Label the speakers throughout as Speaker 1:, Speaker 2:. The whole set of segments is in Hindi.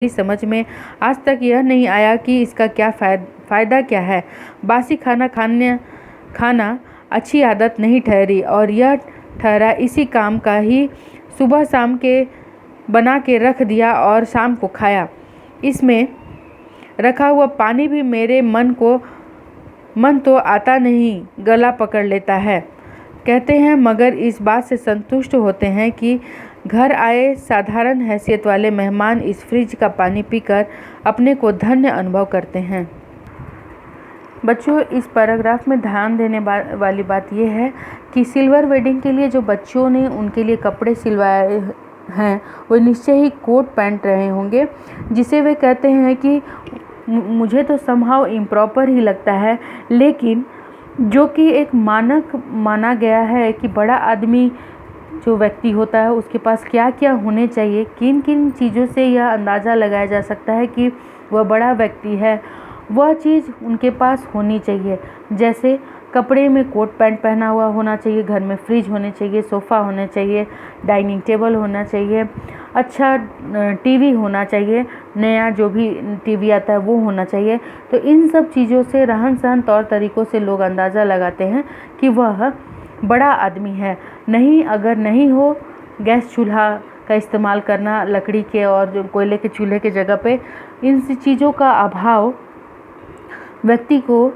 Speaker 1: मेरी समझ में आज तक यह नहीं आया कि इसका क्या फ़ायदा क्या है। बासी खाना अच्छी आदत नहीं ठहरी और यह ठहरा इसी काम का ही। सुबह शाम के बना के रख दिया और शाम को खाया। इसमें रखा हुआ पानी भी मेरे मन तो आता नहीं, गला पकड़ लेता है। कहते हैं मगर इस बात से संतुष्ट होते हैं कि घर आए साधारण हैसियत वाले मेहमान इस फ्रिज का पानी पीकर अपने को धन्य अनुभव करते हैं। बच्चों, इस पैराग्राफ में ध्यान देने वाली बात यह है कि सिल्वर वेडिंग के लिए जो बच्चों ने उनके लिए कपड़े सिलवाए हैं वो निश्चय ही कोट पैंट रहे होंगे, जिसे वे कहते हैं कि मुझे तो समहाउ इम्प्रॉपर ही लगता है, लेकिन जो कि एक मानक माना गया है कि बड़ा आदमी जो व्यक्ति होता है उसके पास क्या क्या होने चाहिए, किन किन चीज़ों से यह अंदाज़ा लगाया जा सकता है कि वह बड़ा व्यक्ति है, वह चीज़ उनके पास होनी चाहिए। जैसे कपड़े में कोट पैंट पहना हुआ होना चाहिए, घर में फ्रिज होने चाहिए, सोफ़ा होना चाहिए, डाइनिंग टेबल होना चाहिए, अच्छा टीवी होना चाहिए, नया जो भी टीवी आता है वो होना चाहिए। तो इन सब चीज़ों से, रहन सहन, तौर तरीक़ों से लोग अंदाज़ा लगाते हैं कि वह बड़ा आदमी है। नहीं, अगर नहीं हो गैस चूल्हा का इस्तेमाल करना, लकड़ी के और कोयले के चूल्हे के जगह पे, इन चीज़ों का अभाव व्यक्ति को,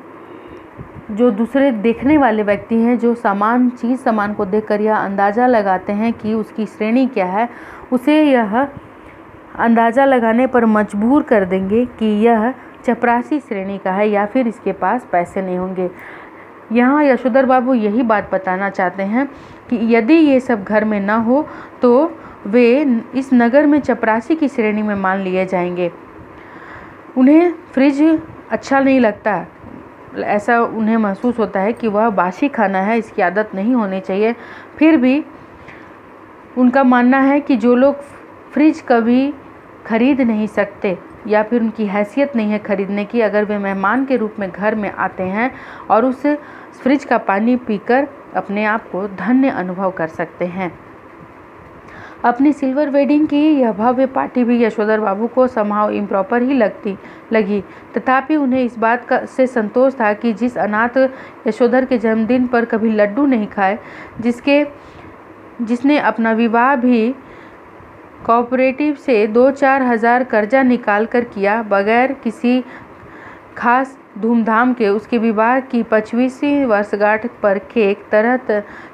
Speaker 1: जो दूसरे देखने वाले व्यक्ति हैं, जो सामान को देखकर यह अंदाज़ा लगाते हैं कि उसकी श्रेणी क्या है, उसे यह अंदाज़ा लगाने पर मजबूर कर देंगे कि यह चपरासी श्रेणी का है या फिर इसके पास पैसे नहीं होंगे। यहाँ यशोधर बाबू यही बात बताना चाहते हैं कि यदि ये सब घर में ना हो तो वे इस नगर में चपरासी की श्रेणी में मान लिए जाएंगे। उन्हें फ्रिज अच्छा नहीं लगता, ऐसा उन्हें महसूस होता है कि वह बासी खाना है, इसकी आदत नहीं होनी चाहिए। फिर भी उनका मानना है कि जो लोग फ्रिज कभी खरीद नहीं सकते या फिर उनकी हैसियत नहीं है खरीदने की, अगर वे मेहमान के रूप में घर में आते हैं और उस फ्रिज का पानी पीकर अपने आप को धन्य अनुभव कर सकते हैं। अपनी सिल्वर वेडिंग की यह भव्य पार्टी भी यशोधर बाबू को समहाउ इम्प्रॉपर ही लगी, तथापि उन्हें इस बात से संतोष था कि जिस अनाथ यशोधर के जन्मदिन पर कभी लड्डू नहीं खाए, जिसने अपना विवाह भी कोऑपरेटिव से 2-4 हज़ार कर्जा निकाल कर किया, बगैर किसी खास धूमधाम के, उसके विवाह की 25वीं वर्षगांठ पर केक,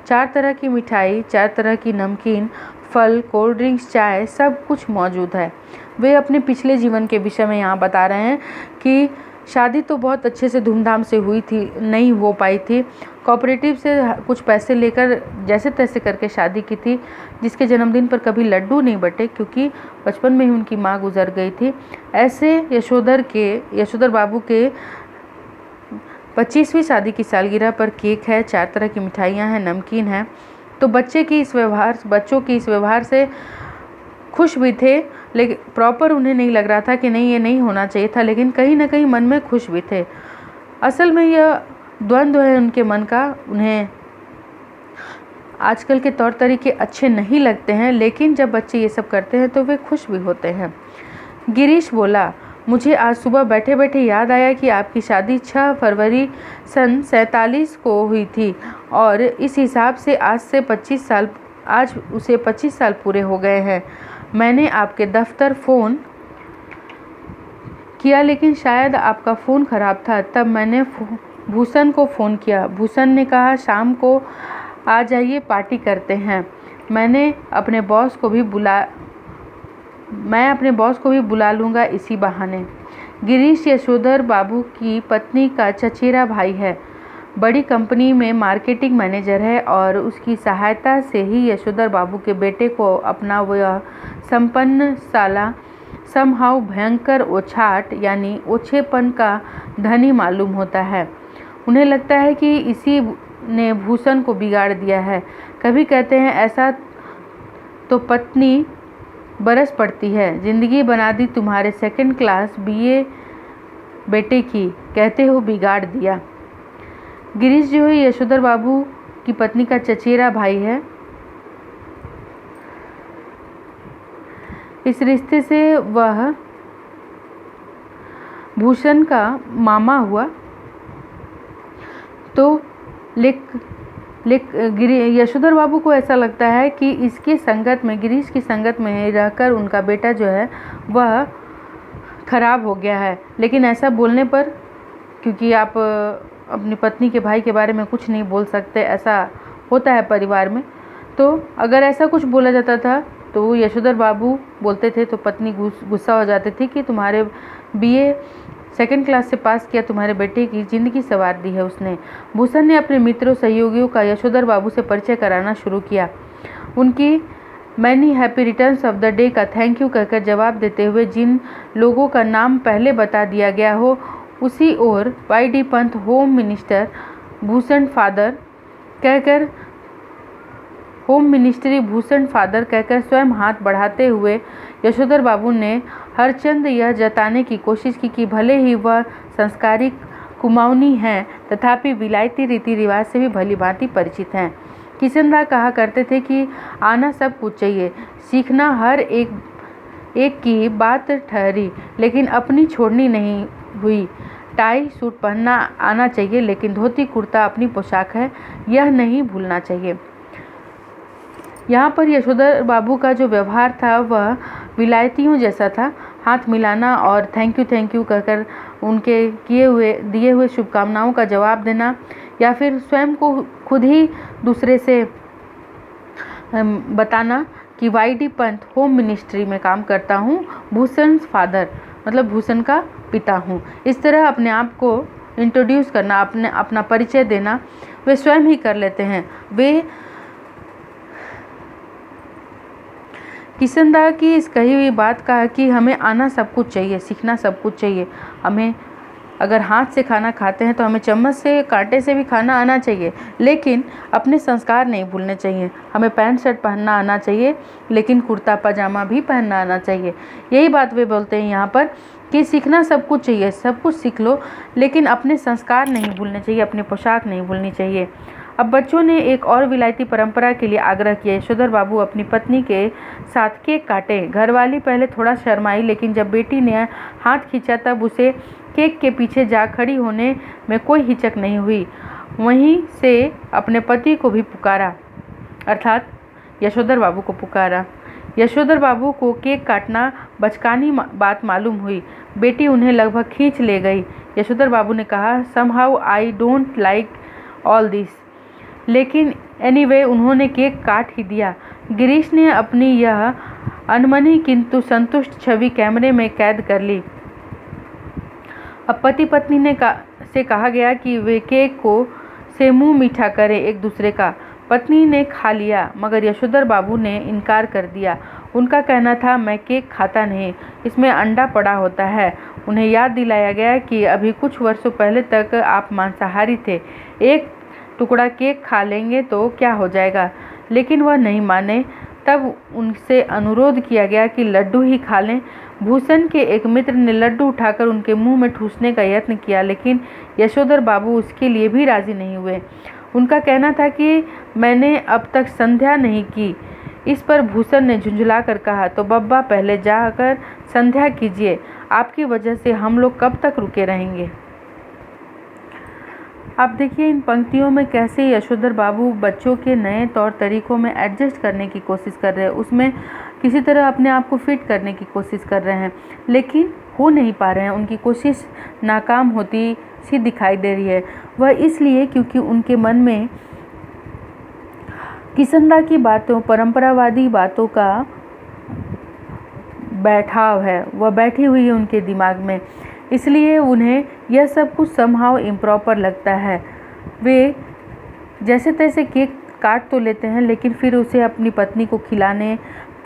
Speaker 1: 4 तरह की मिठाई, 4 तरह की नमकीन, फल, कोल्ड ड्रिंक्स, चाय, सब कुछ मौजूद है। वे अपने पिछले जीवन के विषय में यहाँ बता रहे हैं कि शादी तो बहुत अच्छे से धूमधाम से हुई थी, नहीं हो पाई थी, कोऑपरेटिव से कुछ पैसे लेकर जैसे तैसे करके शादी की थी, जिसके जन्मदिन पर कभी लड्डू नहीं बटे क्योंकि बचपन में ही उनकी माँ गुजर गई थी। ऐसे यशोधर बाबू के 25वीं शादी की सालगिरह पर केक है, 4 तरह की मिठाइयाँ हैं, नमकीन है। तो बच्चों की इस व्यवहार से खुश भी थे, लेकिन प्रॉपर उन्हें नहीं लग रहा था कि नहीं, ये नहीं होना चाहिए था, लेकिन कहीं ना कहीं मन में खुश भी थे। असल में यह द्वंद्व है उनके मन का। उन्हें आजकल के तौर तरीके अच्छे नहीं लगते हैं, लेकिन जब बच्चे ये सब करते हैं तो वे खुश भी होते हैं। गिरीश बोला, मुझे आज सुबह बैठे बैठे याद आया कि आपकी शादी 6 फरवरी सन 47 को हुई थी और इस हिसाब से आज उसे 25 साल पूरे हो गए हैं। मैंने आपके दफ्तर फ़ोन किया, लेकिन शायद आपका फ़ोन ख़राब था। तब मैंने भूषण को फ़ोन किया। भूषण ने कहा शाम को आ जाइए, पार्टी करते हैं। मैं अपने बॉस को भी बुला लूँगा इसी बहाने। गिरीश यशोधर बाबू की पत्नी का चचेरा भाई है, बड़ी कंपनी में मार्केटिंग मैनेजर है और उसकी सहायता से ही यशोधर बाबू के बेटे को अपना वह संपन्न साला समहाउ भयंकर ओछाट यानी ओछेपन का धनी मालूम होता है। उन्हें लगता है कि इसी ने भूषण को बिगाड़ दिया है। कभी कहते हैं ऐसा तो पत्नी बरस पड़ती है, जिंदगी बना दी तुम्हारे 2nd क्लास BA बेटे की, कहते हो बिगाड़ दिया। गिरीश जो है यशोधर बाबू की पत्नी का चचेरा भाई है। इस रिश्ते से वह भूषण का मामा हुआ। तो यशोधर बाबू को ऐसा लगता है कि इसकी संगत में, गिरीश की संगत में रहकर उनका बेटा जो है वह खराब हो गया है। लेकिन ऐसा बोलने पर, क्योंकि आप अपनी पत्नी के भाई के बारे में कुछ नहीं बोल सकते, ऐसा होता है परिवार में, तो अगर ऐसा कुछ बोला जाता था तो यशोधर बाबू बोलते थे तो पत्नी गुस्सा हो जाती थी कि तुम्हारे बीए सेकंड क्लास से पास किया, तुम्हारे बेटे की ज़िंदगी संवार दी है उसने। भूषण ने अपने मित्रों सहयोगियों का यशोधर बाबू से परिचय कराना शुरू किया। उनकी many happy returns of the day का थैंक यू कहकर जवाब देते हुए जिन लोगों का नाम पहले बता दिया गया हो, उसी ओर Y D. Pant home minister Bhushan father कहकर स्वयं हाथ बढ़ाते हुए यशोधर बाबू ने हरचंद यह जताने की कोशिश की कि भले ही वह संस्कारिक कुमाऊनी हैं, तथापि विलायती रीति रिवाज से भी भली भांति परिचित हैं। किशनदास कहा करते थे कि आना सब कुछ चाहिए, सीखना हर एक की बात ठहरी, लेकिन अपनी छोड़नी नहीं हुई। टाई सूट पहनना आना चाहिए, लेकिन धोती कुर्ता अपनी पोशाक है, यह नहीं भूलना चाहिए। यहाँ पर यशोधर बाबू का जो व्यवहार था वह विलायतियों जैसा था। हाथ मिलाना और थैंक यू कहकर उनके दिए हुए शुभकामनाओं का जवाब देना, या फिर स्वयं को खुद ही दूसरे से बताना कि वाई.डी. पंत होम मिनिस्ट्री में काम करता हूँ, भूषण फादर मतलब भूषण का पिता हूँ। इस तरह अपने आप को इंट्रोड्यूस करना, अपना परिचय देना वे स्वयं ही कर लेते हैं। वे किशनदास की इस कही हुई बात का कि हमें आना सब कुछ चाहिए, सीखना सब कुछ चाहिए। हमें अगर हाथ से खाना खाते हैं तो हमें चम्मच से, कांटे से भी खाना आना चाहिए, लेकिन अपने संस्कार नहीं भूलने चाहिए। हमें पैंट शर्ट पहनना आना चाहिए, लेकिन कुर्ता पजामा भी पहनना आना चाहिए। यही बात वे बोलते हैं यहाँ पर कि सीखना सब कुछ चाहिए, सब कुछ सीख लो, लेकिन अपने संस्कार नहीं भूलने चाहिए, अपनी पोशाक नहीं भूलनी चाहिए। अब बच्चों ने एक और विलायती परंपरा के लिए आग्रह किया। यशोधर बाबू अपनी पत्नी के साथ केक काटे। घरवाली पहले थोड़ा शर्माई, लेकिन जब बेटी ने हाथ खींचा तब उसे केक के पीछे जा खड़ी होने में कोई हिचक नहीं हुई। वहीं से अपने पति को भी पुकारा, अर्थात यशोधर बाबू को पुकारा। यशोधर बाबू को केक काटना बचकानी बात मालूम हुई। बेटी उन्हें लगभग खींच ले गई। यशोधर बाबू ने कहा, somehow I don't like all this, लेकिन एनीवे उन्होंने केक काट ही दिया। गिरीश ने अपनी यह अनमनी किंतु संतुष्ट छवि कैमरे में कैद कर ली। अब पति पत्नी से कहा गया कि वे केक से मुंह मीठा करें एक दूसरे का। पत्नी ने खा लिया, मगर यशोधर बाबू ने इनकार कर दिया। उनका कहना था, मैं केक खाता नहीं, इसमें अंडा पड़ा होता है। उन्हें याद दिलाया गया कि अभी कुछ वर्षों पहले तक आप मांसाहारी थे, एक टुकड़ा केक खा लेंगे तो क्या हो जाएगा, लेकिन वह नहीं माने। तब उनसे अनुरोध किया गया कि लड्डू ही खा लें। भूषण के एक मित्र ने लड्डू उठाकर उनके मुंह में ठूसने का यत्न किया, लेकिन यशोधर बाबू उसके लिए भी राजी नहीं हुए। उनका कहना था कि मैंने अब तक संध्या नहीं की। इस पर भूषण ने झुंझला कर कहा, तो बब्बा पहले जाकर संध्या कीजिए, आपकी वजह से हम लोग कब तक रुके रहेंगे। आप देखिए इन पंक्तियों में कैसे यशोधर बाबू बच्चों के नए तौर तरीकों में एडजस्ट करने की कोशिश कर रहे हैं, उसमें किसी तरह अपने आप को फिट करने की कोशिश कर रहे हैं, लेकिन हो नहीं पा रहे हैं। उनकी कोशिश नाकाम होती सी दिखाई दे रही है। वह इसलिए क्योंकि उनके मन में किशनदास की बातों, परंपरावादी बातों का बैठाव है, वह बैठी हुई है उनके दिमाग में, इसलिए उन्हें यह सब कुछ समहाउ इम्प्रॉपर लगता है। वे जैसे तैसे केक काट तो लेते हैं, लेकिन फिर उसे अपनी पत्नी को खिलाने,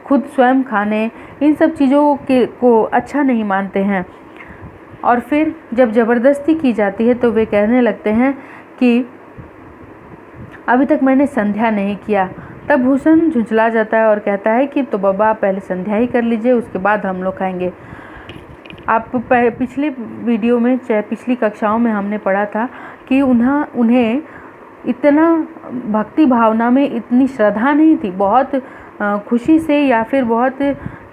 Speaker 1: खुद स्वयं खाने, इन सब चीज़ों को अच्छा नहीं मानते हैं। और फिर जब ज़बरदस्ती की जाती है तो वे कहने लगते हैं कि अभी तक मैंने संध्या नहीं किया। तब भूषण झुंझला जाता है और कहता है कि तो बाबा पहले संध्या ही कर लीजिए, उसके बाद हम लोग खाएंगे। आप पिछले वीडियो में, चाहे पिछली कक्षाओं में हमने पढ़ा था कि उन्हें इतना भक्ति भावना में इतनी श्रद्धा नहीं थी, बहुत खुशी से या फिर बहुत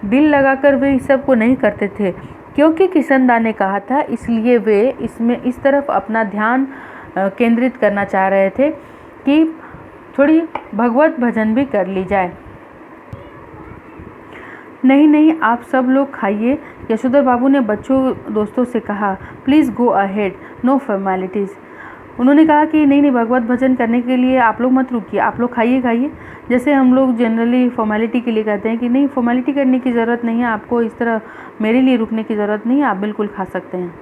Speaker 1: दिल लगाकर वे इस सब को नहीं करते थे। क्योंकि किशनदा ने कहा था, इसलिए वे इसमें इस तरफ अपना ध्यान केंद्रित करना चाह रहे थे कि थोड़ी भगवत भजन भी कर ली जाए। नहीं नहीं, आप सब लोग खाइए, यशोधर बाबू ने बच्चों दोस्तों से कहा। Please go ahead, no formalities. उन्होंने कहा कि नहीं नहीं, भगवत भजन करने के लिए आप लोग मत रुकिए, आप लोग खाइए खाइए। जैसे हम लोग जनरली फॉर्मेलिटी के लिए कहते हैं कि नहीं, फॉर्मेलिटी करने की ज़रूरत नहीं है आपको, इस तरह मेरे लिए रुकने की ज़रूरत नहीं है, आप बिल्कुल खा सकते हैं।